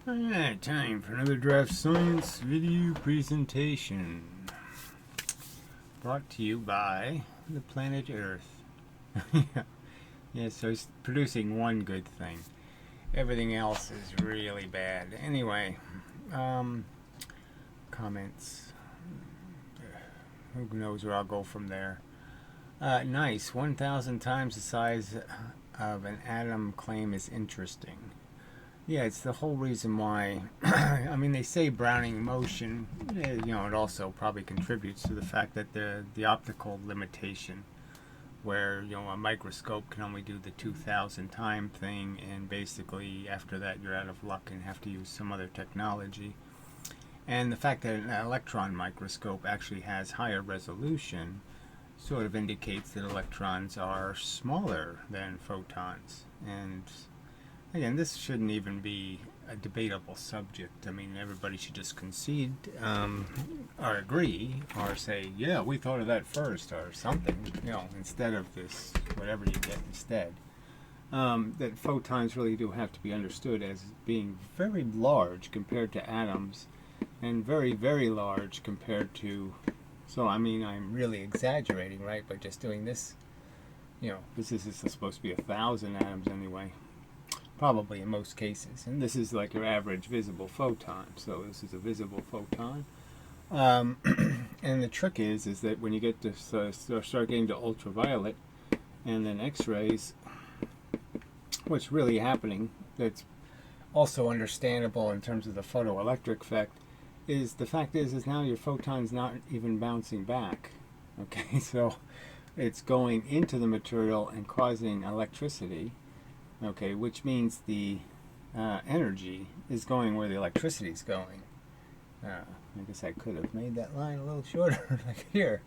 Alright, time for another DraftScience video presentation. Brought to you by the planet Earth. Yeah, so it's producing one good thing. Everything else is really bad. Anyway, comments. Who knows where I'll go from there. Nice. 1,000 times the size of an atom claim is interesting. Yeah, it's the whole reason why, I mean, they say Brownian motion, it also probably contributes to the fact that the optical limitation, where, a microscope can only do the 2,000 time thing, and basically after that you're out of luck and have to use some other technology. And the fact that an electron microscope actually has higher resolution sort of indicates that electrons are smaller than photons. And again, this shouldn't even be a debatable subject. I mean, everybody should just concede or agree or say, yeah, we thought of that first or something, instead of this, whatever you get instead. That photons really do have to be understood as being very large compared to atoms and very, very large compared to, so I mean, I'm really exaggerating, right, by just doing this. This is supposed to be 1,000 atoms anyway. Probably in most cases, and this is like your average visible photon. So this is a visible photon, and the trick is that when you get to start getting to ultraviolet and then X-rays, what's really happening that's also understandable in terms of the photoelectric effect is the fact is now your photon's not even bouncing back. Okay, so it's going into the material and causing electricity. Okay, which means the energy is going where the electricity is going. I guess I could have made that line a little shorter, like here,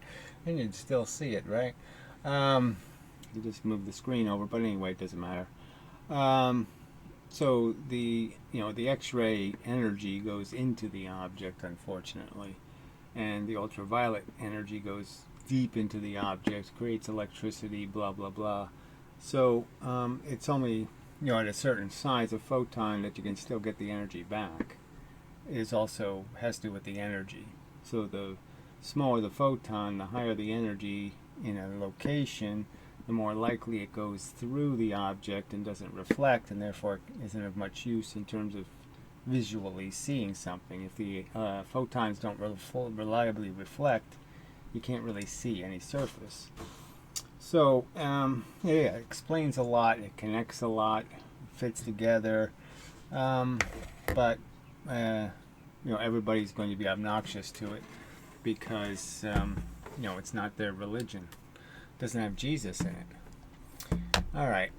and you'd still see it, right? You just move the screen over, but anyway, it doesn't matter. So the the X-ray energy goes into the object, unfortunately, and the ultraviolet energy goes deep into the object, creates electricity, blah blah blah. So it's only at a certain size of photon that you can still get the energy back. It also has to do with the energy. So the smaller the photon, the higher the energy in a location, the more likely it goes through the object and doesn't reflect, and therefore isn't of much use in terms of visually seeing something. If the photons don't reliably reflect, you can't really see any surface. So, it explains a lot, it connects a lot, fits together, but, everybody's going to be obnoxious to it because, it's not their religion. It doesn't have Jesus in it. Alright,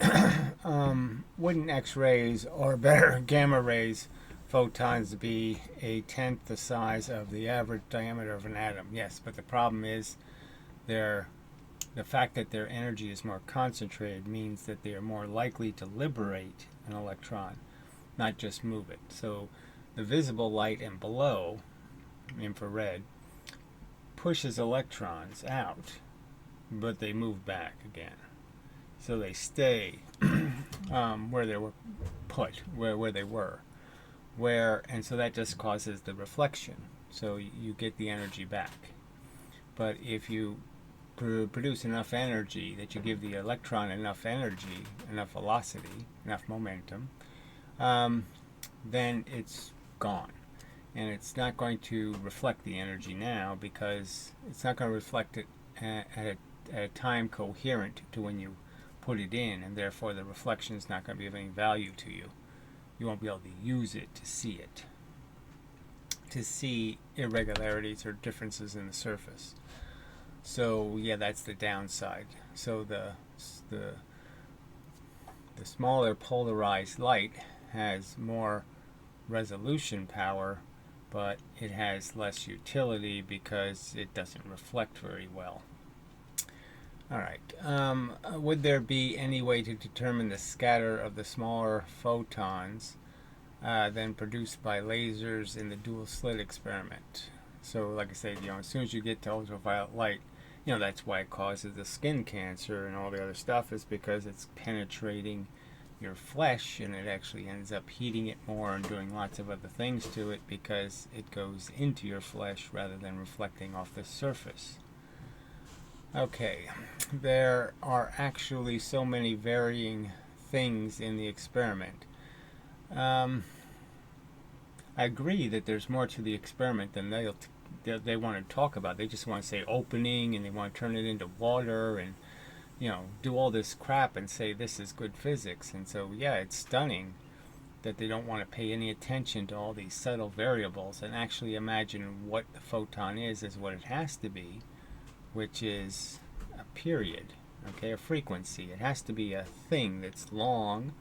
wouldn't X-rays, or better, gamma rays, photons be 1/10 the size of the average diameter of an atom? Yes, but the problem is the fact that their energy is more concentrated means that they are more likely to liberate an electron, not just move it. So the visible light and below, infrared, pushes electrons out, but they move back again. So they stay where they were put, where they were. And so that just causes the reflection. So you get the energy back. But if you produce enough energy that you give the electron enough energy, enough velocity, enough momentum, then it's gone. And it's not going to reflect the energy now because it's not going to reflect it at a time coherent to when you put it in, and therefore the reflection is not going to be of any value to you. You won't be able to use it to see irregularities or differences in the surface. So yeah, that's the downside. So the smaller polarized light has more resolution power, but it has less utility because it doesn't reflect very well. Alright, would there be any way to determine the scatter of the smaller photons than produced by lasers in the dual slit experiment? So like I said, as soon as you get to ultraviolet light, that's why it causes the skin cancer and all the other stuff, is because it's penetrating your flesh, and it actually ends up heating it more and doing lots of other things to it because it goes into your flesh rather than reflecting off the surface. Okay, there are actually so many varying things in the experiment. I agree that there's more to the experiment than they want to talk about. They just want to say opening, and they want to turn it into water, and do all this crap and say this is good physics. And so, yeah, it's stunning that they don't want to pay any attention to all these subtle variables and actually imagine what the photon is what it has to be, which is a period, okay, a frequency. It has to be a thing that's long,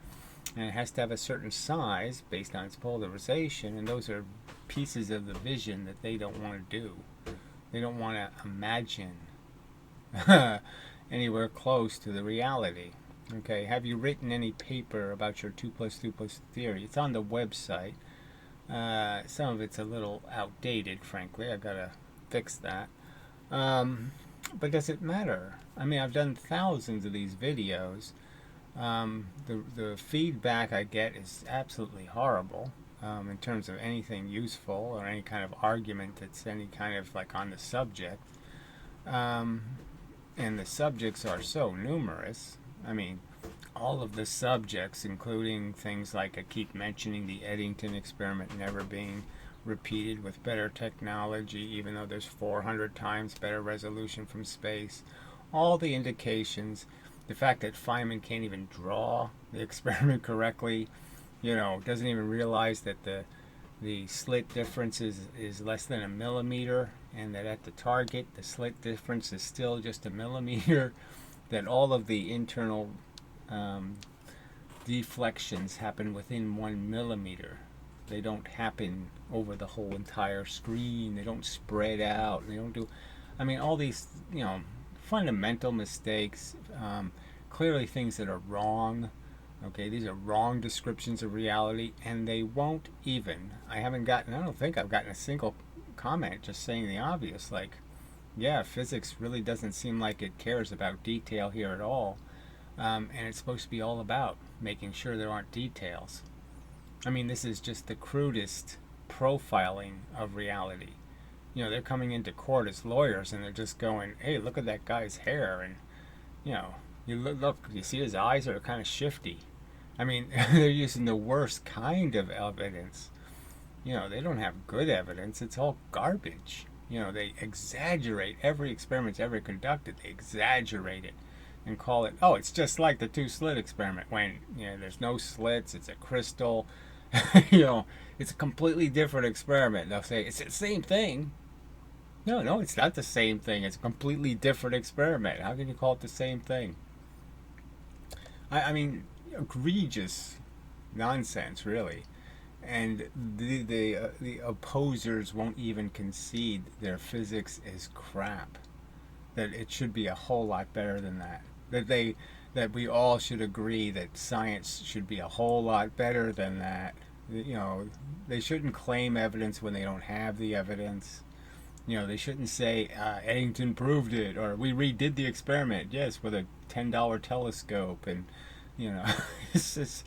and it has to have a certain size based on its polarization, and those are pieces of the vision that they don't want to do. They don't want to imagine anywhere close to the reality. Okay, have you written any paper about your 2 + 2 + theory? It's on the website. Some of it's a little outdated, frankly. I've got to fix that. But does it matter? I mean, I've done thousands of these videos. The feedback I get is absolutely horrible in terms of anything useful or any kind of argument that's any kind of like on the subject. And the subjects are so numerous. I mean, all of the subjects, including things like I keep mentioning the Eddington experiment never being repeated with better technology, even though there's 400 times better resolution from space. All the indications, the fact that Feynman can't even draw the experiment correctly, doesn't even realize that the slit difference is less than a millimeter, and that at the target the slit difference is still just a millimeter, that all of the internal deflections happen within 1 millimeter. They don't happen over the whole entire screen. They don't spread out. They don't do, I mean, all these, fundamental mistakes, clearly things that are wrong. Okay, these are wrong descriptions of reality, and they won't even, I don't think I've gotten a single comment just saying the obvious, like, yeah, physics really doesn't seem like it cares about detail here at all, and it's supposed to be all about making sure there aren't details. I mean, this is just the crudest profiling of reality. They're coming into court as lawyers, and they're just going, hey, look at that guy's hair, and, you look, you see his eyes are kind of shifty. I mean, they're using the worst kind of evidence. They don't have good evidence. It's all garbage. They exaggerate every experiment's ever conducted. They exaggerate it and call it, oh, it's just like the 2-slit experiment, when, there's no slits, it's a crystal. It's a completely different experiment. They'll say, it's the same thing. No, it's not the same thing. It's a completely different experiment. How can you call it the same thing? I mean, egregious nonsense, really. And the opposers won't even concede their physics is crap. That it should be a whole lot better than that. That we all should agree that science should be a whole lot better than that. They shouldn't claim evidence when they don't have the evidence. They shouldn't say Eddington proved it, or we redid the experiment, yes, with a $10 telescope, and it's just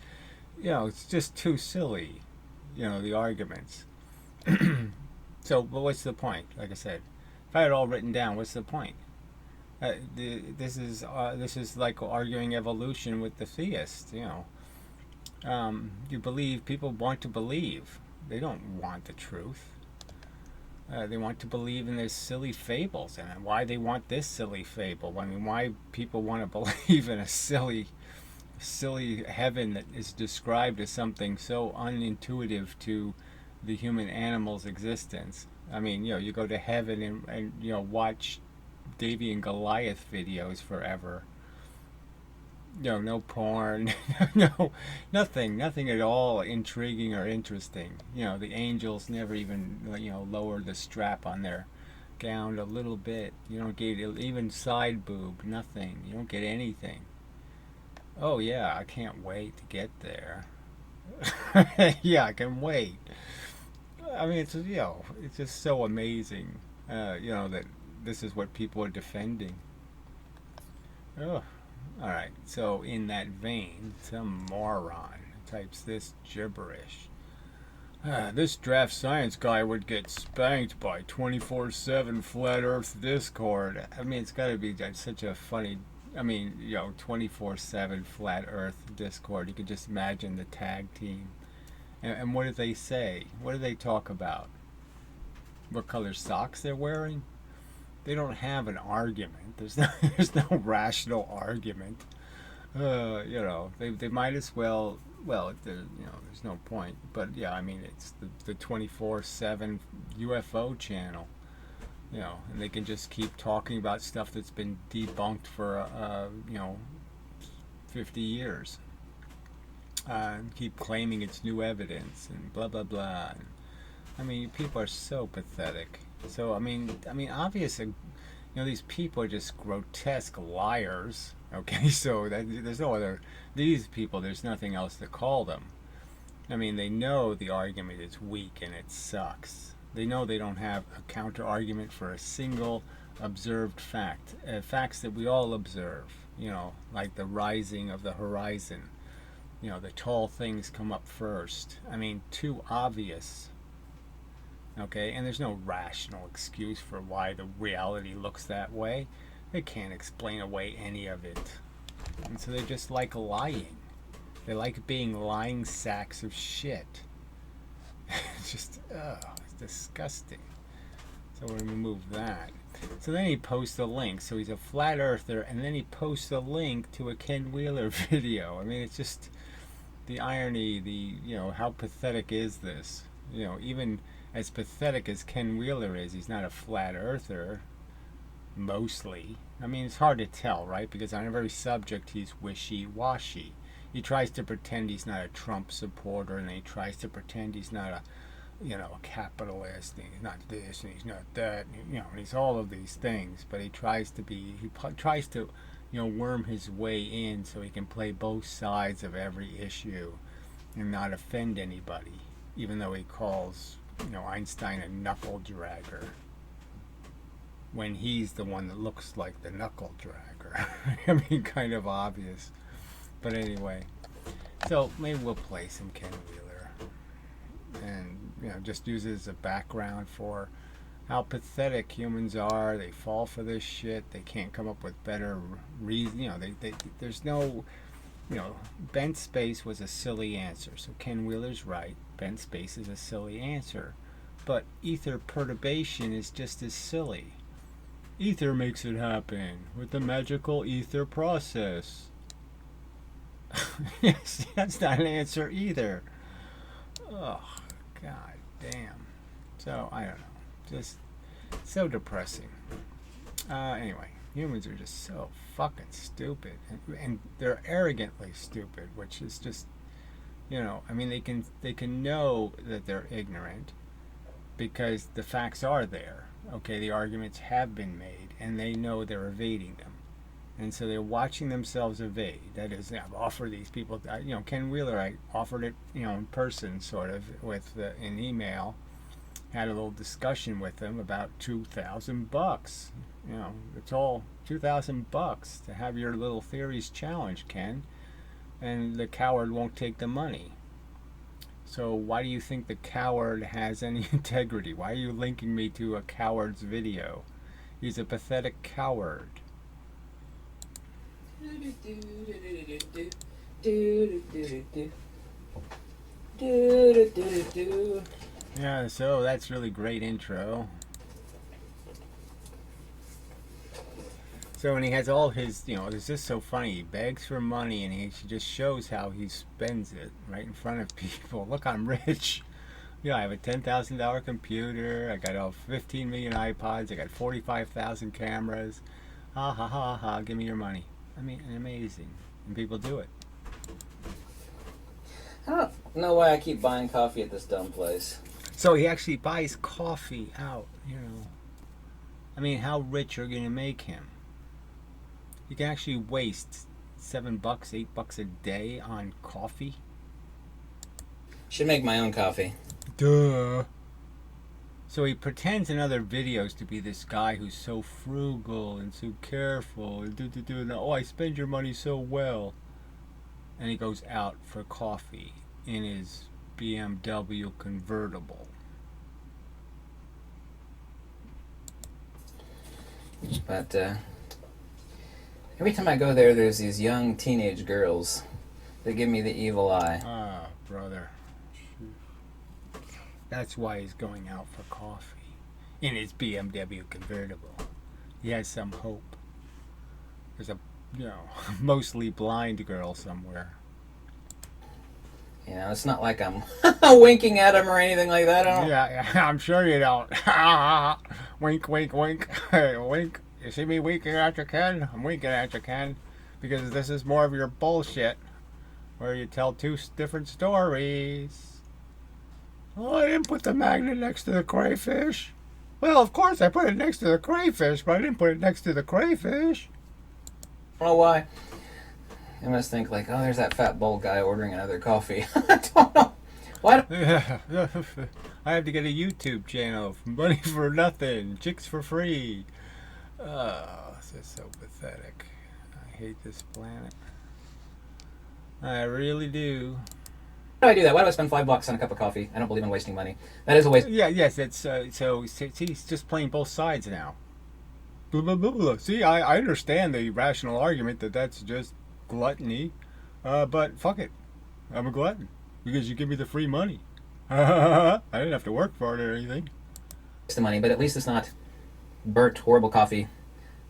it's just too silly. The arguments. So, but what's the point? Like I said, if I had it all written down, what's the point? This is like arguing evolution with the theist. You believe, people want to believe. They don't want the truth. They want to believe in these silly fables, and why they want this silly fable. I mean, why people want to believe in a silly heaven that is described as something so unintuitive to the human animal's existence. I mean, you go to heaven and watch Davy and Goliath videos forever. No porn, no, nothing at all intriguing or interesting. The angels never even, lower the strap on their gown a little bit. You don't get even side boob, nothing. You don't get anything. Oh yeah, I can't wait to get there. Yeah, I can wait. I mean, it's just so amazing, that this is what people are defending. Oh, Alright, so in that vein, some moron types this gibberish. This DraftScience guy would get spanked by 24/7 Flat Earth Discord. I mean, it's got to be such a funny. I mean, 24/7 Flat Earth Discord. You could just imagine the tag team. And what do they say? What do they talk about? What color socks they're wearing? They don't have an argument. There's no rational argument. They might as well. Well, there's no point. But yeah, I mean, it's the 24/7 UFO channel. And they can just keep talking about stuff that's been debunked for 50 years. And keep claiming it's new evidence and blah blah blah. And, I mean, people are so pathetic. So I mean, obviously, these people are just grotesque liars. Okay, so there's no other. These people, there's nothing else to call them. I mean, they know the argument is weak and it sucks. They know they don't have a counter argument for a single observed fact. Facts that we all observe. Like the rising of the horizon. The tall things come up first. I mean, too obvious. Okay, and there's no rational excuse for why the reality looks that way. They can't explain away any of it. And so they just like lying. They like being lying sacks of shit. It's just, it's disgusting. So we're going to remove that. So then he posts a link. So he's a flat earther, and then he posts a link to a Ken Wheeler video. I mean, it's just the irony, how pathetic is this? Even as pathetic as Ken Wheeler is, he's not a flat earther, mostly. I mean, it's hard to tell, right? Because on every subject, he's wishy-washy. He tries to pretend he's not a Trump supporter, and then he tries to pretend he's not a capitalist, and he's not this, and he's not that, and he's all of these things, but he tries to worm his way in so he can play both sides of every issue and not offend anybody, even though he calls Einstein a knuckle dragger when he's the one that looks like the knuckle dragger. I mean, kind of obvious. But anyway, so maybe we'll play some Ken Wheeler and just use it as a background for how pathetic humans are. They fall for this shit. They can't come up with better reason. There's no bent space was a silly answer. So Ken Wheeler's right. Bent space is a silly answer. But ether perturbation is just as silly. Ether makes it happen with the magical ether process. Yes, that's not an answer either. Oh, god damn. So, I don't know. Just so depressing. Anyway, humans are just so fucking stupid. And they're arrogantly stupid, which is just, I mean, they can know that they're ignorant because the facts are there. Okay, the arguments have been made, and they know they're evading them. And so they're watching themselves evade. That is, I've offered these people, Ken Wheeler, I offered it, in person, sort of, with an email. Had a little discussion with him about $2,000. It's all $2,000 to have your little theories challenged, Ken. And the coward won't take the money. So why do you think the coward has any integrity? Why are you linking me to a coward's video? He's a pathetic coward. Yeah, so that's really great intro. So when he has all his, it's just so funny. He begs for money and he just shows how he spends it right in front of people. Look, I'm rich. I have a $10,000 computer. I got 15 million iPods. I got 45,000 cameras. Ha ha ha ha. Give me your money. I mean, amazing. And people do it. I don't know why I keep buying coffee at this dumb place. So he actually buys coffee out, I mean, how rich are you going to make him? You can actually waste $7, $8 a day on coffee. Should make my own coffee. Duh. So he pretends in other videos to be this guy who's so frugal and so careful and oh, I spend your money so well. And he goes out for coffee in his BMW convertible. But every time I go there, there's these young teenage girls that give me the evil eye. Ah, brother. That's why he's going out for coffee in his BMW convertible. He has some hope. There's a, mostly blind girl somewhere. You know, it's not like I'm winking at him or anything like that. I don't. Yeah, I'm sure you don't. Wink, wink, wink. Wink. You see me winking at you, Ken? I'm winking at you, Ken. Because this is more of your bullshit. Where you tell two different stories. Oh, I didn't put the magnet next to the crayfish. Well, of course I put it next to the crayfish, but I didn't put it next to the crayfish. I don't know why. I must think like, oh, there's that fat bald guy ordering another coffee. I don't know. Why don't... I have to get a YouTube channel. Money for nothing. Chicks for free. Oh, this is so pathetic. I hate this planet. I really do. Why do I do that? Why do I spend $5 on a cup of coffee? I don't believe in wasting money. That is a waste. Yeah, yes, it's so he's just playing both sides now. Blah, blah, blah, blah. See, I understand the rational argument that that's just gluttony, but fuck it, I'm a glutton because you give me the free money. I didn't have to work for it or anything. The money, but at least it's not burnt, horrible coffee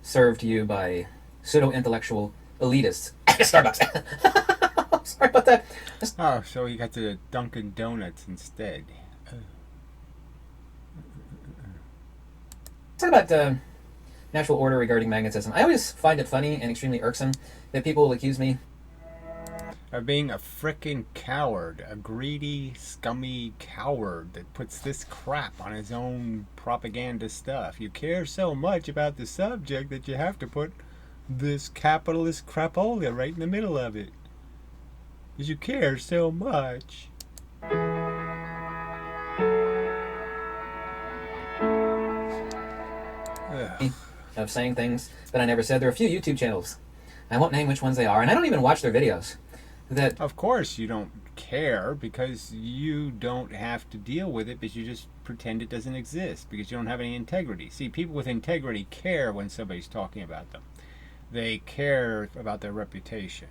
served to you by pseudo-intellectual elitists at Starbucks. Sorry about that. Oh, so he got the Dunkin' Donuts instead. Talk about natural order regarding magnetism. I always find it funny and extremely irksome that people will accuse me of being a frickin' coward, a greedy, scummy coward that puts this crap on his own propaganda stuff. You care so much about the subject that you have to put this capitalist crapola right in the middle of it. Because you care so much. of saying things that I never said. There are a few YouTube channels. I won't name which ones they are, and I don't even watch their videos. That of course you don't care because you don't have to deal with it, but you just pretend it doesn't exist because you don't have any integrity. See, people with integrity care when somebody's talking about them. They care about their reputation,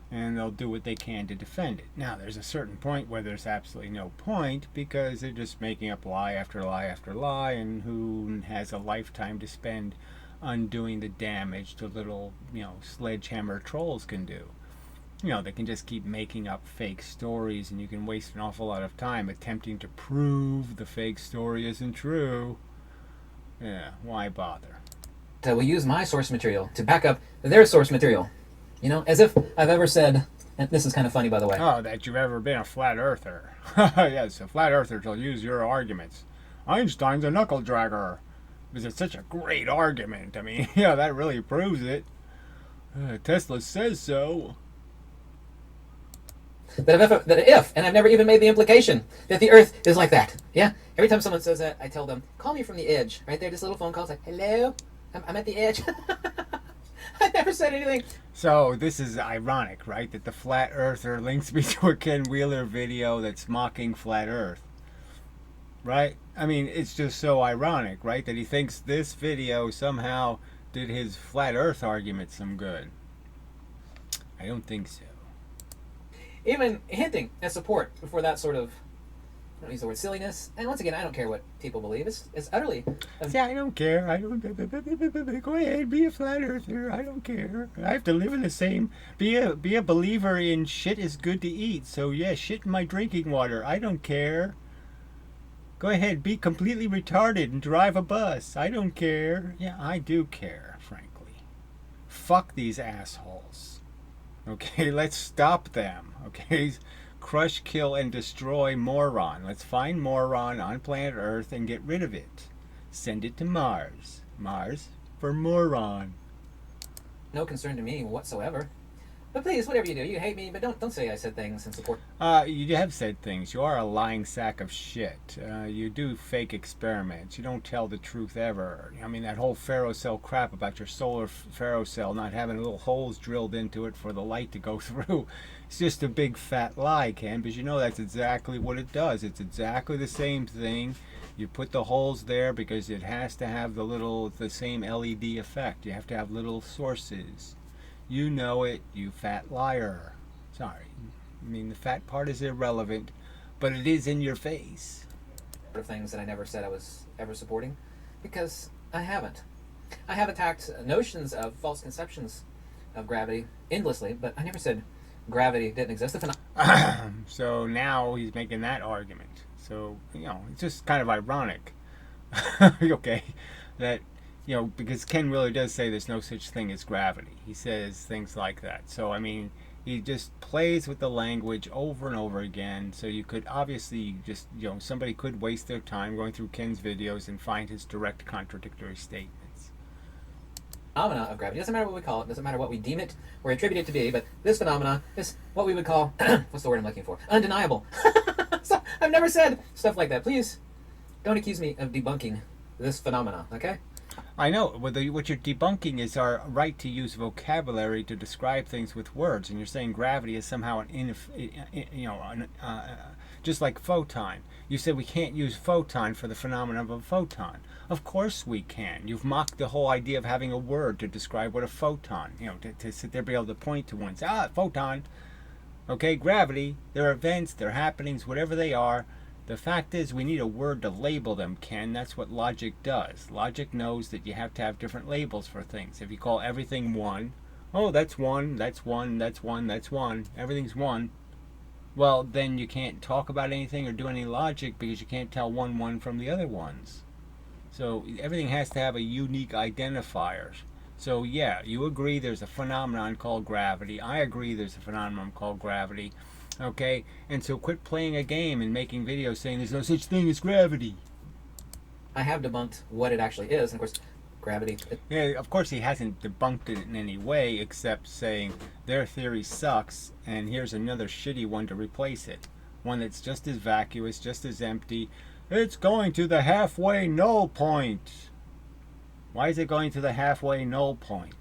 and they'll do what they can to defend it. Now, there's a certain point where there's absolutely no point because they're just making up lie after lie after lie, and who has a lifetime to spend undoing the damage the little, sledgehammer trolls can do. They can just keep making up fake stories, and you can waste an awful lot of time attempting to prove the fake story isn't true. Yeah, why bother? will use my source material to back up their source material. As if I've ever said, and this is kind of funny, by the way. Oh, that you've ever been a flat earther. Yes, a flat earther will use your arguments. Einstein's a knuckle dragger. Because it's such a great argument. I mean, that really proves it. Tesla says so. That if, and I've never even made the implication, that the Earth is like that. Yeah? Every time someone says that, I tell them, call me from the edge. Right there, this little phone call. It's like, hello? I'm at the edge. I never said anything. So this is ironic, right? That the flat earther links me to a Ken Wheeler video that's mocking flat Earth. Right? I mean, it's just so ironic, right? That he thinks this video somehow did his flat Earth argument some good. I don't think so. Even hinting at support for that sort of, I don't use the word silliness. And once again, I don't care what people believe. It's utterly... See, I don't care. I don't... Go ahead, be a flat earther. I don't care. I have to live in the same... Be a believer in shit is good to eat. So, yeah, shit in my drinking water. I don't care. Go ahead, be completely retarded and drive a bus. I don't care. Yeah, I do care, frankly. Fuck these assholes. Okay, let's stop them. Okay, crush, kill, and destroy moron. Let's find moron on planet Earth and get rid of it. Send it to Mars. Mars for moron. No concern to me whatsoever. But please, whatever you do, you hate me, but don't say I said things in support. You have said things. You are a lying sack of shit. You do fake experiments. You don't tell the truth ever. I mean, that whole ferrocell crap about your solar ferrocell not having little holes drilled into it for the light to go through. It's just a big fat lie, Ken, because you know that's exactly what it does. It's exactly the same thing. You put the holes there because it has to have the same LED effect. You have to have little sources. You know it, you fat liar. Sorry. I mean, the fat part is irrelevant, but it is in your face. Of things that I never said I was ever supporting, because I haven't. I have attacked notions of false conceptions of gravity endlessly, but I never said gravity didn't exist. So now he's making that argument. So, it's just kind of ironic. Okay, that because Ken really does say there's no such thing as gravity. He says things like that. So, I mean, he just plays with the language over and over again. So you could obviously just, somebody could waste their time going through Ken's videos and find his direct contradictory statements. Phenomena of gravity. Doesn't matter what we call it. Doesn't matter what we deem it or attribute it to be. But this phenomena is what we would call, what's the word I'm looking for? Undeniable. So I've never said stuff like that. Please don't accuse me of debunking this phenomena, okay? I know. What you're debunking is our right to use vocabulary to describe things with words, and you're saying gravity is somehow just like photon. You said we can't use photon for the phenomenon of a photon. Of course we can. You've mocked the whole idea of having a word to describe what a photon. To sit there, be able to point to one, say, photon. Okay, gravity. They're events, they're happenings, whatever they are. The fact is, we need a word to label them, Ken. That's what logic does. Logic knows that you have to have different labels for things. If you call everything one, that's one, that's one, that's one, that's one, everything's one, well, then you can't talk about anything or do any logic because you can't tell one from the other ones. So everything has to have a unique identifier. So yeah, you agree there's a phenomenon called gravity. I agree there's a phenomenon called gravity. Okay, and so quit playing a game and making videos saying there's no such thing as gravity. I have debunked what it actually is, and of course, gravity. Yeah, of course he hasn't debunked it in any way except saying their theory sucks, and here's another shitty one to replace it. One that's just as vacuous, just as empty. It's going to the halfway null point. Why is it going to the halfway null point?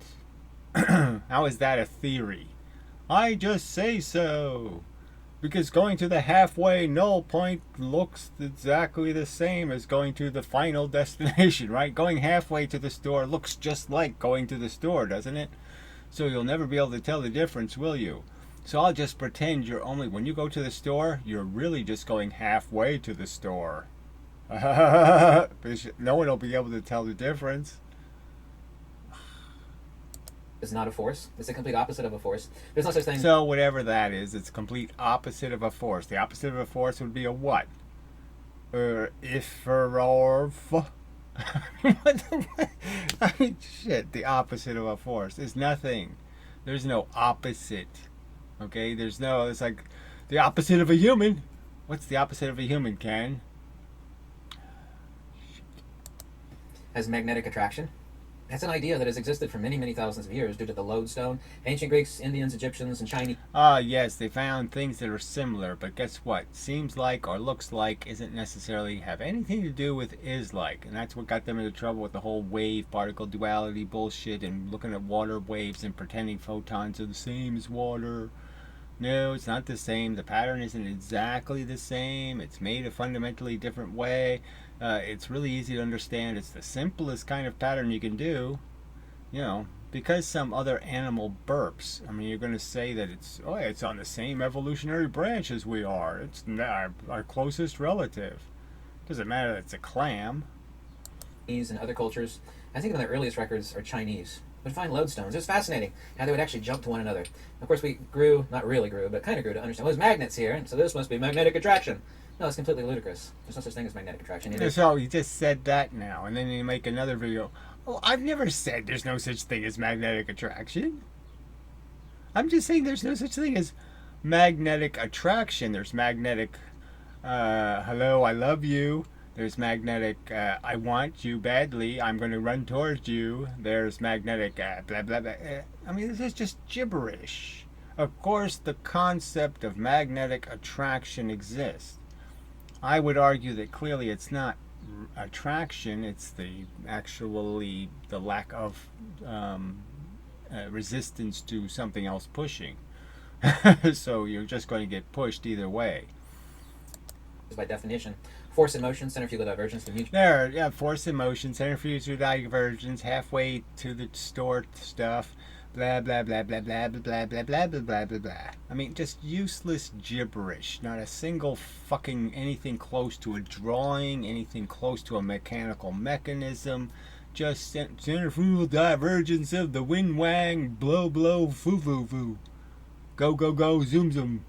How is that a theory? I just say so. Because going to the halfway null point looks exactly the same as going to the final destination, right? Going halfway to the store looks just like going to the store, doesn't it? So you'll never be able to tell the difference, will you? So I'll just pretend when you go to the store, you're really just going halfway to the store. No one will be able to tell the difference. Is not a force. It's a complete opposite of a force. There's no such thing. So whatever that is, it's complete opposite of a force. The opposite of a force would be a what? If or I mean, shit. The opposite of a force is nothing. There's no opposite. Okay. It's like the opposite of a human. What's the opposite of a human, Ken? As magnetic attraction. That's an idea that has existed for many, many thousands of years due to the lodestone. Ancient Greeks, Indians, Egyptians, and Chinese. Yes, they found things that are similar, but guess what? Seems like or looks like isn't necessarily have anything to do with is like. And that's what got them into trouble with the whole wave particle duality bullshit and looking at water waves and pretending photons are the same as water. No, it's not the same. The pattern isn't exactly the same. It's made a fundamentally different way. It's really easy to understand. It's the simplest kind of pattern you can do. Because some other animal burps. I mean, you're going to say that it's on the same evolutionary branch as we are. It's our closest relative. Doesn't matter that it's a clam. And other cultures, I think of the earliest records are Chinese. Would find lodestones. It was fascinating how they would actually jump to one another. Of course, we not really grew, but kind of grew to understand. There's magnets here, and so this must be magnetic attraction. No, it's completely ludicrous. There's no such thing as magnetic attraction. So you just said that now, and then you make another video. Oh, I've never said there's no such thing as magnetic attraction. I'm just saying there's no such thing as magnetic attraction. There's magnetic, hello, I love you. There's magnetic, I want you badly. I'm going to run towards you. There's magnetic, blah, blah, blah. I mean, this is just gibberish. Of course, the concept of magnetic attraction exists. I would argue that clearly it's not attraction, it's actually the lack of resistance to something else pushing. So you're just going to get pushed either way. By definition, force in motion, centrifugal divergence, and mutual. There, yeah, force in motion, centrifugal divergence, halfway to the store stuff, blah blah blah blah blah blah blah blah blah blah blah blah blah. I mean, just useless gibberish. Not a single fucking anything close to a drawing, anything close to a mechanical mechanism. Just centrifugal divergence of the wind wang, blow blow, foo foo foo. Go go go, zoom zoom.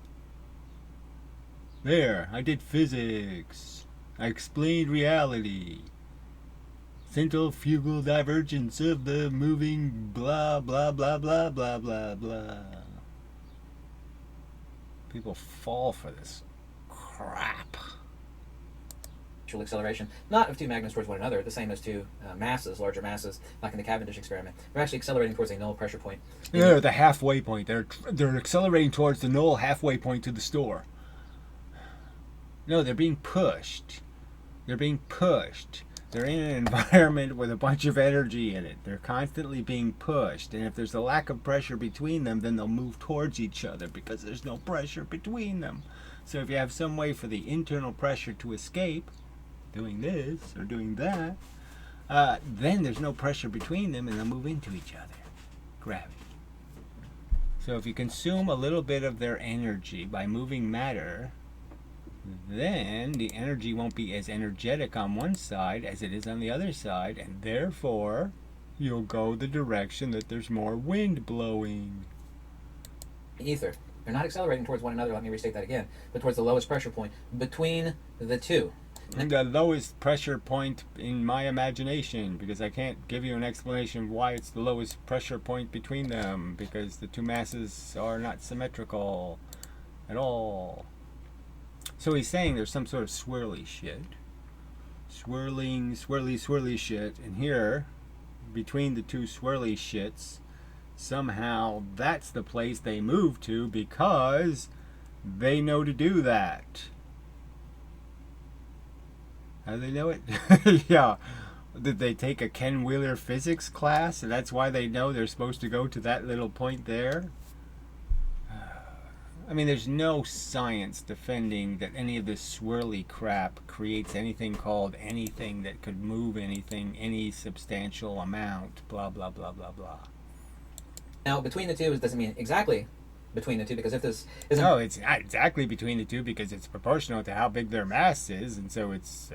There, I did physics. I explained reality. Centrifugal divergence of the moving blah blah blah blah blah blah blah. People fall for this crap. Mutual acceleration, not of two magnets towards one another, the same as two masses, larger masses, like in the Cavendish experiment. They're actually accelerating towards a null pressure point. Yeah, the halfway point. They're accelerating towards the null halfway point to the store. No, they're being pushed. They're being pushed. They're in an environment with a bunch of energy in it. They're constantly being pushed. And if there's a lack of pressure between them, then they'll move towards each other because there's no pressure between them. So if you have some way for the internal pressure to escape, doing this or doing that, then there's no pressure between them and they'll move into each other. Gravity. So if you consume a little bit of their energy by moving matter, then the energy won't be as energetic on one side as it is on the other side, and therefore you'll go the direction that there's more wind blowing. Ether. They're not accelerating towards one another, let me restate that again, but towards the lowest pressure point between the two. And the lowest pressure point in my imagination, because I can't give you an explanation of why it's the lowest pressure point between them, because the two masses are not symmetrical at all. So he's saying there's some sort of swirly shit. Swirling, swirly shit. And here, between the two swirly shits, somehow that's the place they move to because they know to do that. How do they know it? Yeah. Did they take a Ken Wheeler physics class and that's why they know they're supposed to go to that little point there? I mean, there's no science defending that any of this swirly crap creates anything called anything that could move anything, any substantial amount, blah, blah, blah, blah, blah. Now, between the two doesn't mean exactly between the two, because if this isn't... No, it's not exactly between the two because it's proportional to how big their mass is, and so it's,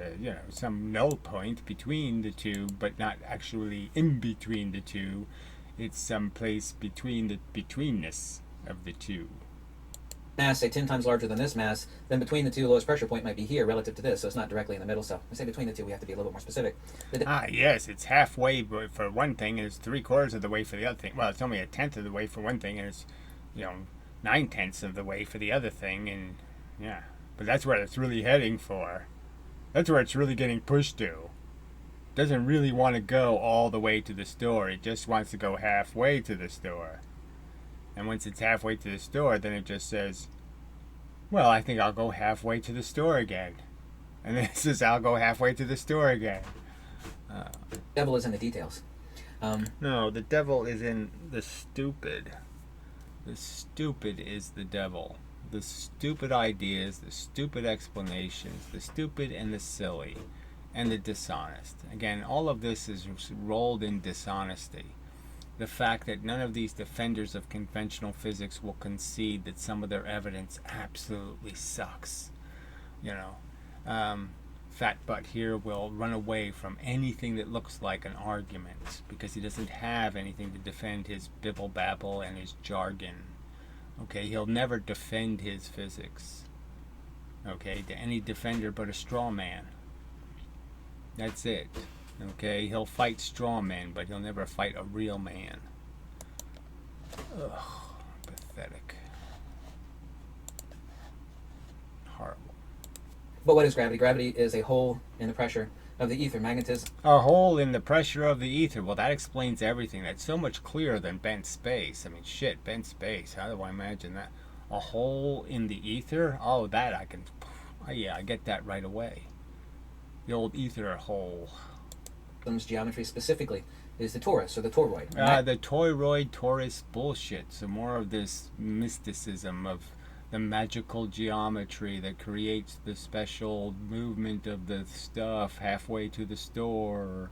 some null point between the two, but not actually in between the two. It's some place between the betweenness of the two. Mass, say 10 times larger than this mass, then between the two, lowest pressure point might be here relative to this, so it's not directly in the middle. So I say between the two, we have to be a little bit more specific. Yes, it's halfway for one thing, and it's 3/4 of the way for the other thing. Well, it's only 1/10 of the way for one thing, and it's 9/10 of the way for the other thing, and yeah. But that's where it's really heading for. That's where it's really getting pushed to. It doesn't really want to go all the way to the store. It just wants to go halfway to the store. And once it's halfway to the store, then it just says, well, I think I'll go halfway to the store again. And then it says, I'll go halfway to the store again. The devil is in the details. No, the devil is in the stupid. The stupid is the devil. The stupid ideas, the stupid explanations, the stupid and the silly, and the dishonest. Again, all of this is rolled in dishonesty. The fact that none of these defenders of conventional physics will concede that some of their evidence absolutely sucks. Fat Butt here will run away from anything that looks like an argument because he doesn't have anything to defend his bibble babble and his jargon. Okay, he'll never defend his physics. Okay, to any defender but a straw man. That's it. Okay, he'll fight straw men, but he'll never fight a real man. Ugh, pathetic. Horrible. But what is gravity? Gravity is a hole in the pressure of the ether. Magnetism. A hole in the pressure of the ether. Well, that explains everything. That's so much clearer than bent space. I mean, shit, bent space. How do I imagine that? A hole in the ether? Oh, that I can... Oh, yeah, I get that right away. The old ether hole. Geometry specifically is the torus or the toroid. The toroid torus bullshit. So more of this mysticism of the magical geometry that creates the special movement of the stuff halfway to the store.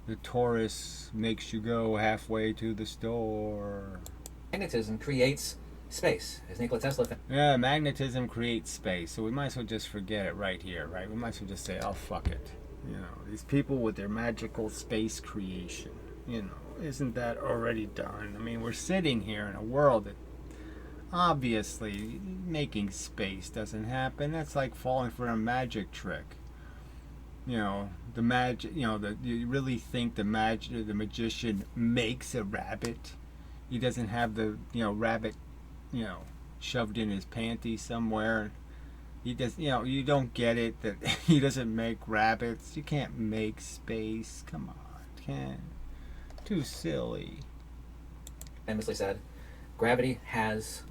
The torus makes you go halfway to the store. Magnetism creates space, as Nikola Tesla found. Yeah, magnetism creates space. So we might as well just forget it right here, right? We might as well just say, oh, fuck it. You know, these people with their magical space creation. You know, isn't that already done? I mean, we're sitting here in a world that obviously making space doesn't happen. That's like falling for a magic trick. You know, the magic, you know, you really think the magician makes a rabbit? He doesn't have the, you know, rabbit, you know, shoved in his panties somewhere. He does, you know, you don't get it that he doesn't make rabbits. You can't make space. Come on, can't. Too silly. Famously said, gravity has...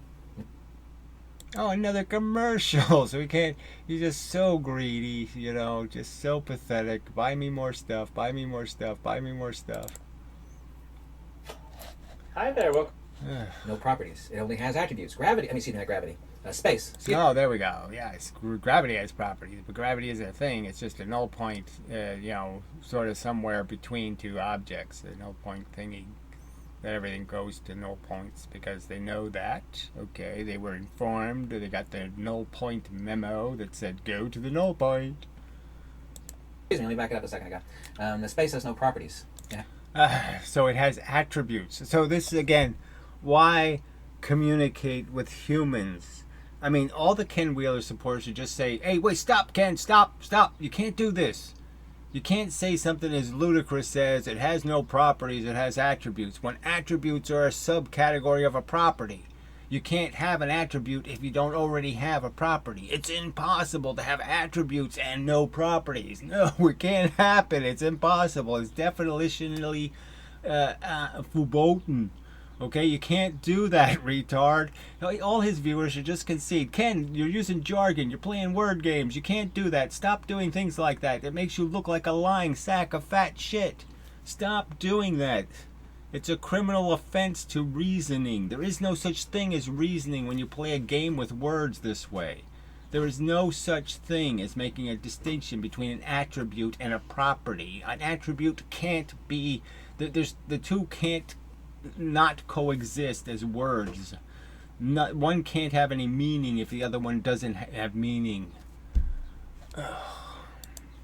Oh, another commercial. So we can't. He's just so greedy, you know, just so pathetic. Buy me more stuff. Buy me more stuff. Buy me more stuff. Hi there. Welcome. No properties. It only has attributes. Gravity. I mean, excuse me, not gravity. Space. Oh, there we go. Yeah, gravity has properties, but gravity isn't a thing. It's just a null point, you know, sort of somewhere between two objects. A null point thingy. That everything goes to null points because they know that. Okay, they were informed. They got the null point memo that said go to the null point. Excuse me, let me back it up a second ago. The space has no properties. Yeah. So it has attributes. So this is, again, why communicate with humans? I mean, all the Ken Wheeler supporters should just say, hey, wait, stop, Ken, stop. You can't do this. You can't say something as ludicrous as it has no properties, it has attributes, when attributes are a subcategory of a property. You can't have an attribute if you don't already have a property. It's impossible to have attributes and no properties. No, it can't happen. It's impossible. It's definitionally verboten. Okay, you can't do that, retard. All his viewers should just concede. Ken, you're using jargon. You're playing word games. You can't do that. Stop doing things like that. It makes you look like a lying sack of fat shit. Stop doing that. It's a criminal offense to reasoning. There is no such thing as reasoning when you play a game with words this way. There is no such thing as making a distinction between an attribute and a property. An attribute can't be... The two can't not coexist as words. One can't have any meaning if the other one doesn't have meaning.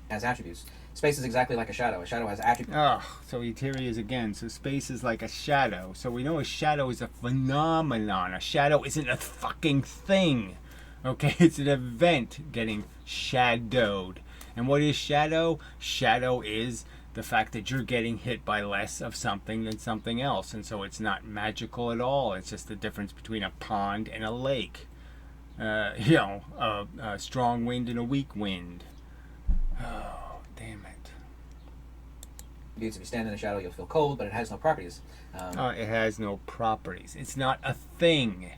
Has attributes. Space is exactly like a shadow. A shadow has attributes. So Theoria is again. So space is like a shadow. So we know a shadow is a phenomenon. A shadow isn't a fucking thing. Okay, it's an event getting shadowed. And what is shadow? Shadow is the fact that you're getting hit by less of something than something else. And so it's not magical at all. It's just the difference between a pond and a lake. A strong wind and a weak wind. Oh, damn it. If you stand in the shadow, you'll feel cold, but it has no properties. It has no properties. It's not a thing.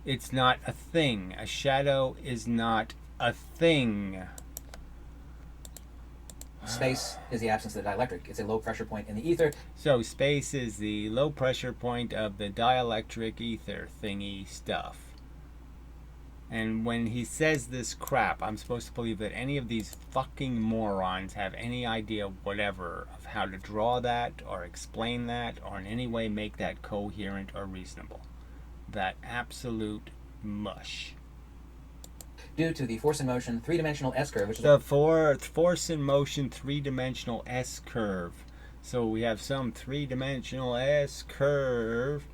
It's not a thing. A shadow is not a thing. Space is the absence of the dielectric. It's a low pressure point in the ether. So space is the low pressure point of the dielectric ether thingy stuff. And when he says this crap, I'm supposed to believe that any of these fucking morons have any idea whatever of how to draw that or explain that or in any way make that coherent or reasonable. That absolute mush. Due to the force in motion three-dimensional S-curve, which is the force in motion three-dimensional S-curve. So we have some three-dimensional S-curve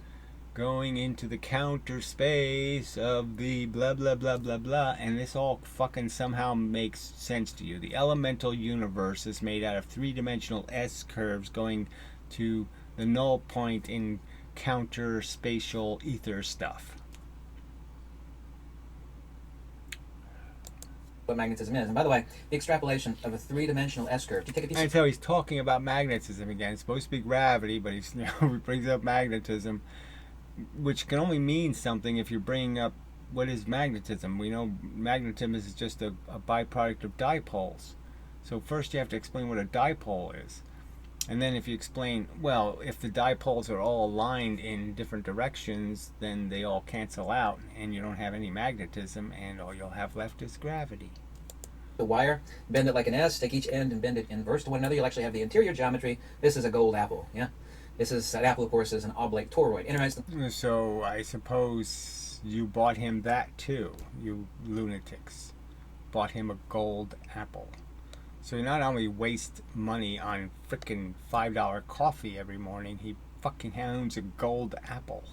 going into the counter space of the blah blah blah blah blah, and this all fucking somehow makes sense to you. The elemental universe is made out of three-dimensional S-curves going to the null point in counter spatial ether stuff. what magnetism is. And by the way, the extrapolation of a three-dimensional S-curve. You take a piece And so he's talking about magnetism again. It's supposed to be gravity, but he's, he brings up magnetism, which can only mean something if you're bringing up what is magnetism. We know magnetism is just a byproduct of dipoles. So first you have to explain what a dipole is. And then if you explain, well, if the dipoles are all aligned in different directions, then they all cancel out and you don't have any magnetism, and all you'll have left is gravity. The wire, bend it like an S, take each end and bend it inverse to one another. You'll actually have the interior geometry. This is a gold apple, yeah? That apple, of course, is an oblate toroid. Interesting. So I suppose you bought him that too, you lunatics. Bought him a gold apple. So you not only waste money on frickin' $5 coffee every morning, he fucking owns a gold apple.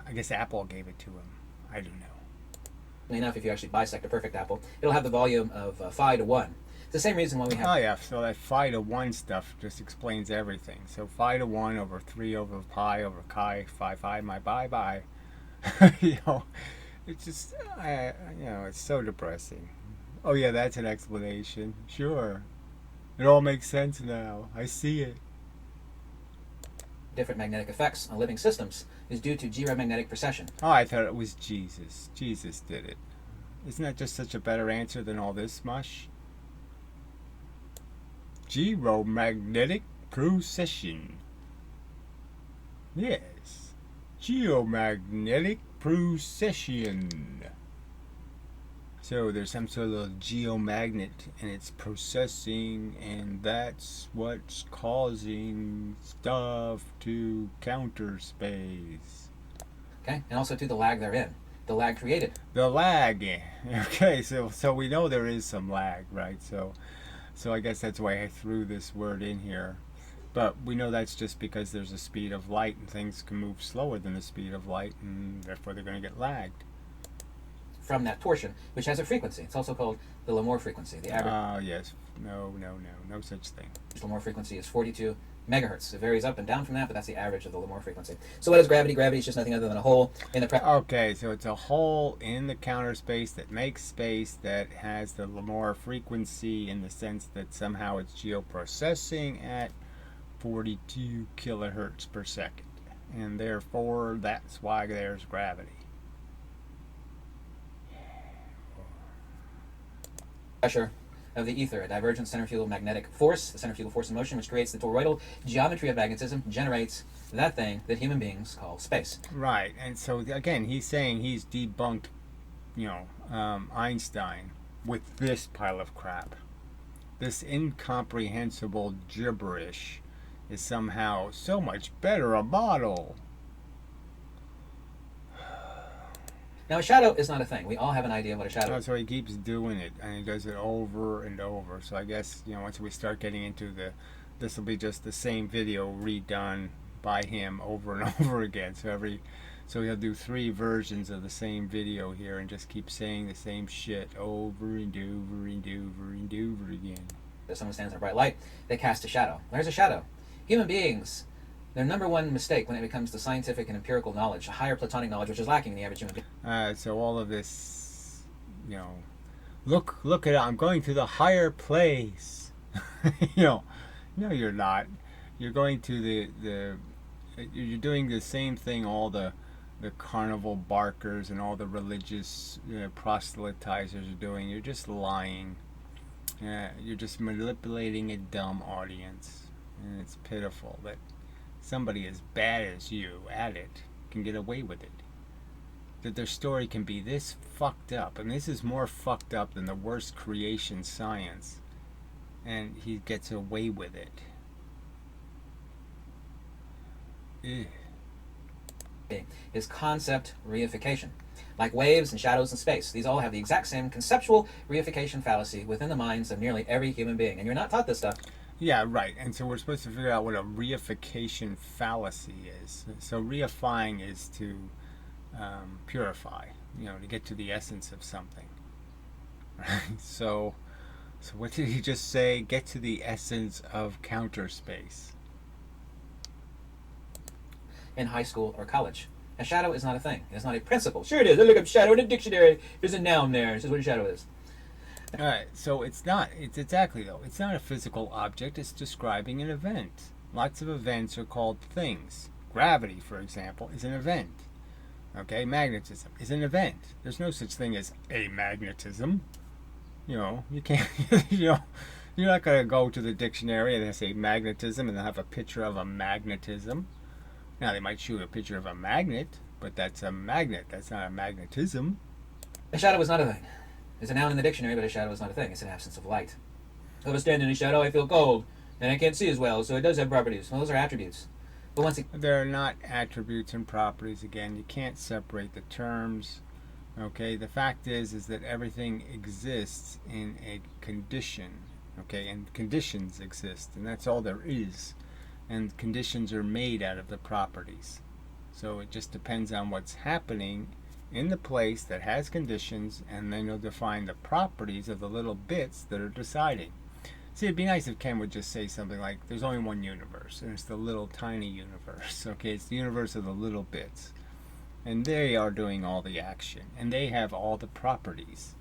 I guess Apple gave it to him. I don't know. Enough, if you actually bisect a perfect apple, it'll have the volume of phi to 1. It's the same reason why we have... Oh yeah, so that phi to 1 stuff just explains everything. So phi to 1 over 3 over pi over chi, phi, my bye. You know, it's just, you know, it's so depressing. Oh yeah, that's an explanation. Sure. It all makes sense now. I see it. Different magnetic effects on living systems is due to gyromagnetic precession. Oh, I thought it was Jesus. Jesus did it. Isn't that just such a better answer than all this mush? Gyromagnetic precession. Yes. Geomagnetic precession. So there's some sort of geomagnet and it's processing, and that's what's causing stuff to counter space. Okay, and also to the lag therein. The lag created. The lag. Okay, so we know there is some lag, right? So I guess that's why I threw this word in here. But we know that's just because there's a speed of light and things can move slower than the speed of light, and therefore they're going to get lagged. From that torsion, which has a frequency. It's also called the Lamore frequency. The average. Oh, yes. No such thing. Lamore frequency is 42 megahertz. It varies up and down from that, but that's the average of the Lamore frequency. So what is gravity? Gravity is just nothing other than a hole in the... Okay, so it's a hole in the counter space that makes space that has the Lamore frequency, in the sense that somehow it's geoprocessing at 42 kilohertz per second. And therefore, that's why there's gravity. Pressure of the ether, a divergent centrifugal magnetic force, the centrifugal force in motion, which creates the toroidal geometry of magnetism, generates that thing that human beings call space. Right, and so again, he's saying he's debunked, Einstein with this pile of crap. This incomprehensible gibberish is somehow so much better a model. Now, a shadow is not a thing. We all have an idea of what a shadow is. So he keeps doing it, and he does it over and over. So I guess, once we start getting into this will be just the same video redone by him over and over again. So he'll do 3 versions of the same video here and just keep saying the same shit over and over and over and over again. If someone stands in a bright light, they cast a shadow. There's a shadow. Human beings, their number one mistake when it comes to scientific and empirical knowledge, a higher Platonic knowledge, which is lacking in the average human being. So all of this, look at it, I'm going to the higher place. No, you're not. You're going to you're doing the same thing all the carnival barkers and all the religious proselytizers are doing. You're just lying. You're just manipulating a dumb audience. And it's pitiful that somebody as bad as you at it can get away with it. That their story can be this fucked up, and this is more fucked up than the worst creation science, and he gets away with it. Ugh. Is concept reification. Like waves and shadows in space, these all have the exact same conceptual reification fallacy within the minds of nearly every human being, and you're not taught this stuff. Yeah, right. And so we're supposed to figure out what a reification fallacy is. So reifying is to purify, to get to the essence of something. Right? So what did he just say? Get to the essence of counter space. In high school or college. A shadow is not a thing. It's not a principle. Sure it is. I look up shadow in a dictionary. There's a noun there. It says what a shadow is. All right, so it's not. It's exactly though. It's not a physical object. It's describing an event. Lots of events are called things. Gravity, for example, is an event. Okay, magnetism is an event. There's no such thing as a magnetism. You know, you can't. You know, you're not going to go to the dictionary and say magnetism and they'll have a picture of a magnetism. Now they might show a picture of a magnet, but that's a magnet. That's not a magnetism. A shadow is not a thing. There's a noun in the dictionary, but a shadow is not a thing. It's an absence of light. If I stand in a shadow, I feel cold, and I can't see as well, so it does have properties. Well, those are attributes. But once They're not attributes and properties. Again, you can't separate the terms. Okay, the fact is that everything exists in a condition. Okay, and conditions exist, and that's all there is. And conditions are made out of the properties. So it just depends on what's happening in the place that has conditions, and then you'll define the properties of the little bits that are deciding. See, it'd be nice if Ken would just say something like, there's only one universe, and it's the little tiny universe. Okay, it's the universe of the little bits. And they are doing all the action, and they have all the properties.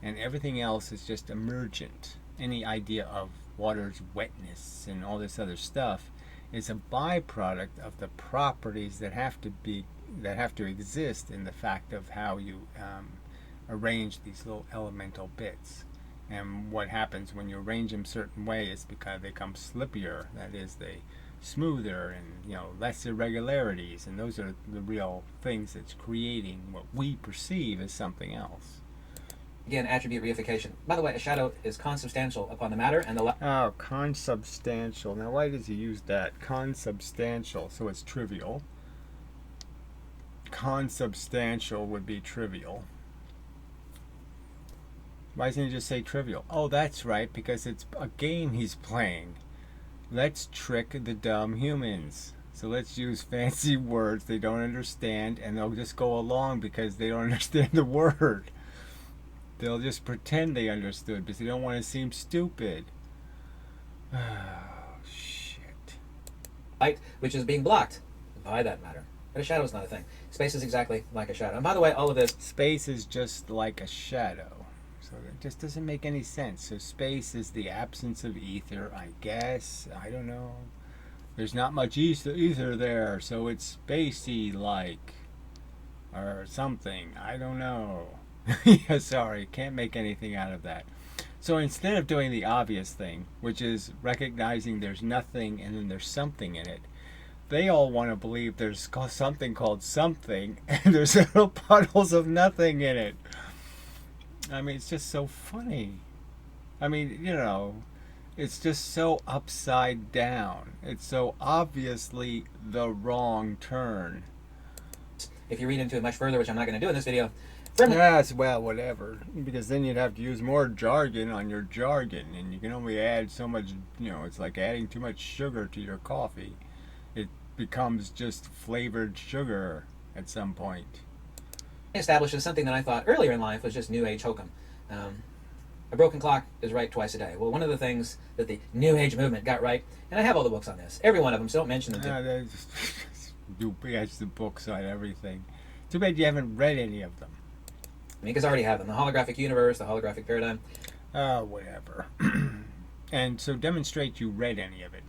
And everything else is just emergent. Any idea of water's wetness and all this other stuff is a byproduct of the properties that have to exist in the fact of how you arrange these little elemental bits. And what happens when you arrange them a certain way is because they become slippier. That is, they smoother and less irregularities. And those are the real things that's creating what we perceive as something else. Again, attribute reification. By the way, a shadow is consubstantial upon the matter and the Oh, consubstantial. Now, why does he use that? Consubstantial, so it's trivial. Consubstantial would be trivial. Why doesn't he just say trivial? Oh, that's right, because it's a game he's playing. Let's trick the dumb humans. So let's use fancy words they don't understand, and they'll just go along because they don't understand the word. They'll just pretend they understood because they don't want to seem stupid. Oh, shit. light, which is being blocked by that matter. But a shadow is not a thing. Space is exactly like a shadow. And by the way, all of this... Space is just like a shadow. So that just doesn't make any sense. So space is the absence of ether, I guess. I don't know. There's not much ether there, so it's spacey like. Or something. I don't know. Yeah, sorry, can't make anything out of that. So instead of doing the obvious thing, which is recognizing there's nothing and then there's something in it, they all want to believe there's something called something and there's little puddles of nothing in it. I mean, it's just so funny. I mean, it's just so upside down. It's so obviously the wrong turn. If you read into it much further, which I'm not going to do in this video, yes, well, whatever. Because then you'd have to use more jargon on your jargon, and you can only add so much, it's like adding too much sugar to your coffee. It becomes just flavored sugar at some point. Establishes something that I thought earlier in life was just New Age hokum. A broken clock is right twice a day. Well, one of the things that the New Age movement got right, and I have all the books on this, every one of them, so don't mention them. You has the books on everything. Too bad you haven't read any of them. Because I already have them. The holographic universe, the holographic paradigm. Whatever. And so demonstrate you read any of it.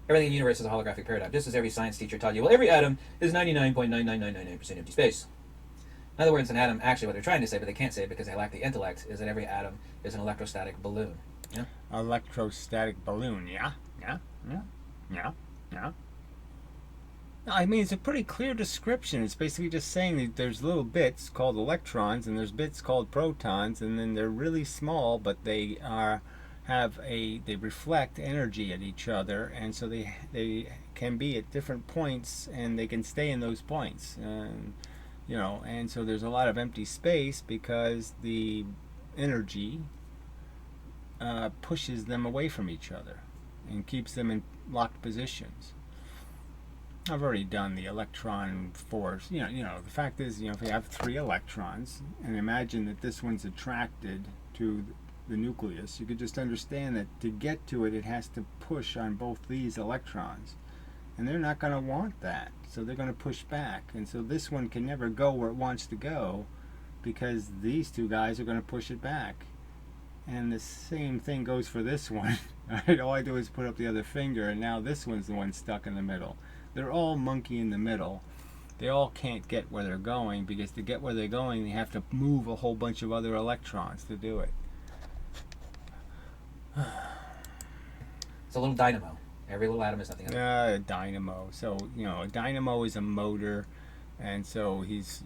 Everything in the universe is a holographic paradigm, just as every science teacher taught you. Well, every atom is 99.99999% empty space. In other words, an atom, actually what they're trying to say, but they can't say it because they lack the intellect, is that every atom is an electrostatic balloon. Yeah? Electrostatic balloon, yeah? I mean, it's a pretty clear description. It's basically just saying that there's little bits called electrons and there's bits called protons, and then they're really small, but they they reflect energy at each other, and so they can be at different points, and they can stay in those points. And so there's a lot of empty space because the energy pushes them away from each other and keeps them in locked positions. I've already done the electron force. The fact is, if you have 3 electrons, and imagine that this one's attracted to the nucleus, you could just understand that to get to it, it has to push on both these electrons. and they're not going to want that. So they're going to push back. And so this one can never go where it wants to go because these two guys are going to push it back. And the same thing goes for this one. Right? All I do is put up the other finger, and now this one's the one stuck in the middle. They're all monkey in the middle. They all can't get where they're going, because to get where they're going, they have to move a whole bunch of other electrons to do it. It's a little dynamo. Every little atom is nothing else. A dynamo. So, a dynamo is a motor, and so he's,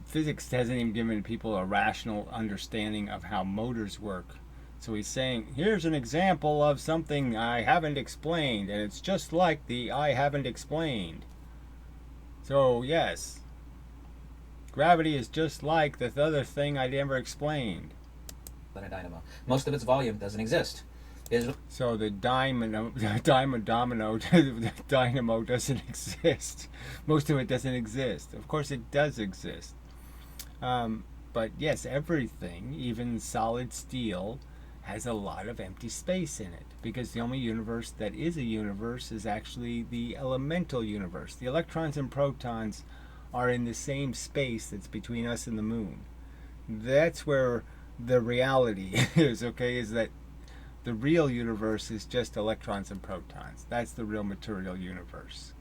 physics hasn't even given people a rational understanding of how motors work. So he's saying, here's an example of something I haven't explained, and it's just like the I haven't explained. So, yes, gravity is just like the other thing I never explained. Than a dynamo. Most of its volume doesn't exist. So the dynamo doesn't exist. Most of it doesn't exist. Of course it does exist. But yes, everything, even solid steel, has a lot of empty space in it, because the only universe that is a universe is actually the elemental universe. The electrons and protons are in the same space that's between us and the moon. That's where the reality is, okay, is that the real universe is just electrons and protons. That's the real material universe.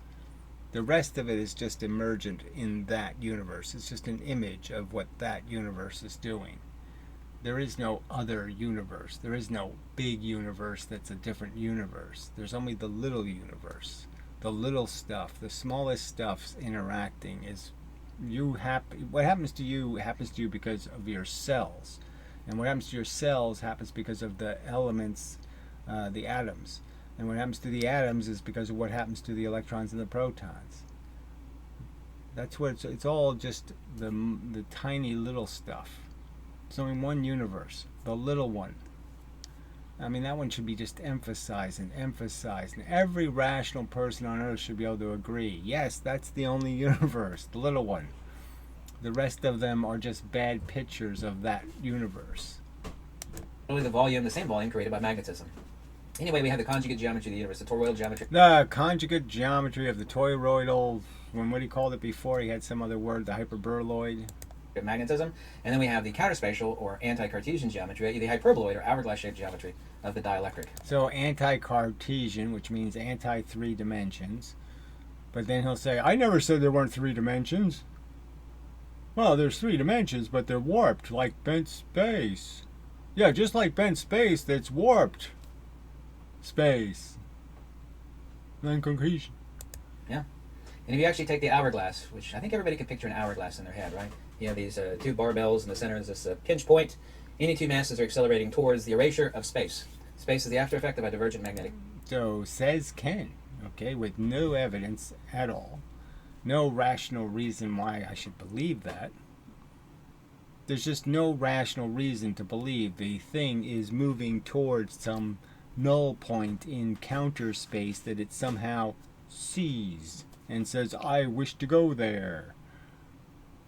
The rest of it is just emergent in that universe. It's just an image of what that universe is doing. There is no other universe. There is no big universe that's a different universe. There's only the little universe. The little stuff, the smallest stuff's interacting. What happens to you because of your cells. And what happens to your cells happens because of the elements, the atoms. And what happens to the atoms is because of what happens to the electrons and the protons. That's what it's all just the tiny little stuff. It's only one universe, the little one. I mean, that one should be just emphasized and emphasized. And every rational person on earth should be able to agree. Yes, that's the only universe, the little one. The rest of them are just bad pictures of that universe. Only the same volume created by magnetism. Anyway, we have the conjugate geometry of the universe, the toroidal geometry. The conjugate geometry of the toroidal, what he called it before, he had some other word, the hyperboloid. Magnetism. And then we have the counterspatial or anti-Cartesian geometry, the hyperboloid or hourglass-shaped geometry of the dielectric. So anti-Cartesian, which means anti-3 dimensions. But then he'll say, I never said there weren't 3 dimensions. Well, there's 3 dimensions, but they're warped, like bent space. Yeah, just like bent space, that's warped space. Non-concretion. Yeah. And if you actually take the hourglass, which I think everybody can picture an hourglass in their head, right? You have these 2 barbells in the center is this pinch point. Any 2 masses are accelerating towards the erasure of space. Space is the after effect of a divergent magnetic. So says Ken, okay, with no evidence at all. No rational reason why I should believe that. There's just no rational reason to believe the thing is moving towards some null point in counter space that it somehow sees and says, I wish to go there.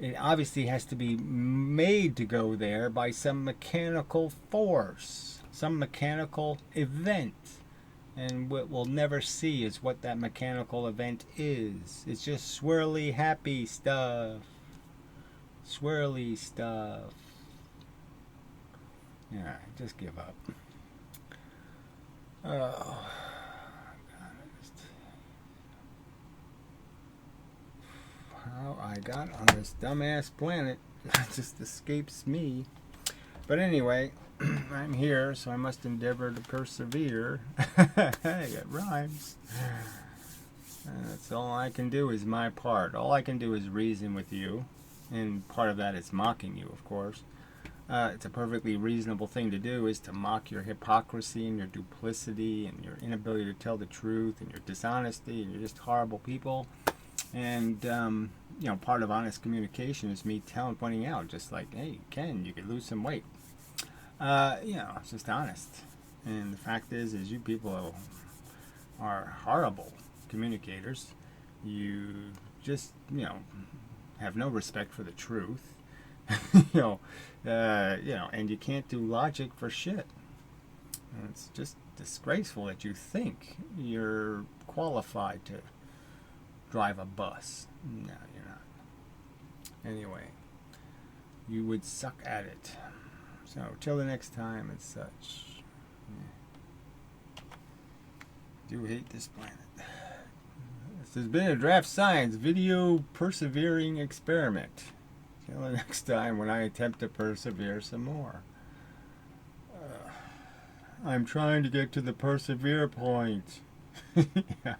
It obviously has to be made to go there by some mechanical force, some mechanical event. And what we'll never see is what that mechanical event is. It's just swirly, happy stuff. Swirly stuff. Yeah, just give up. Oh. How I got on this dumbass planet just escapes me. But anyway, I'm here, so I must endeavor to persevere. Hey, it rhymes. That's all I can do is my part. All I can do is reason with you, and part of that is mocking you, of course. It's a perfectly reasonable thing to do, is to mock your hypocrisy and your duplicity and your inability to tell the truth and your dishonesty, and you're just horrible people. And part of honest communication is me pointing out, just like, hey, Ken, you could lose some weight. It's just honest. And the fact is you people are horrible communicators. You just, have no respect for the truth. And you can't do logic for shit. And it's just disgraceful that you think you're qualified to drive a bus. No, you're not. Anyway, you would suck at it. So, till the next time and such. Do hate this planet. This has been a DraftScience video persevering experiment. Till the next time when I attempt to persevere some more. I'm trying to get to the persevere point. Yeah.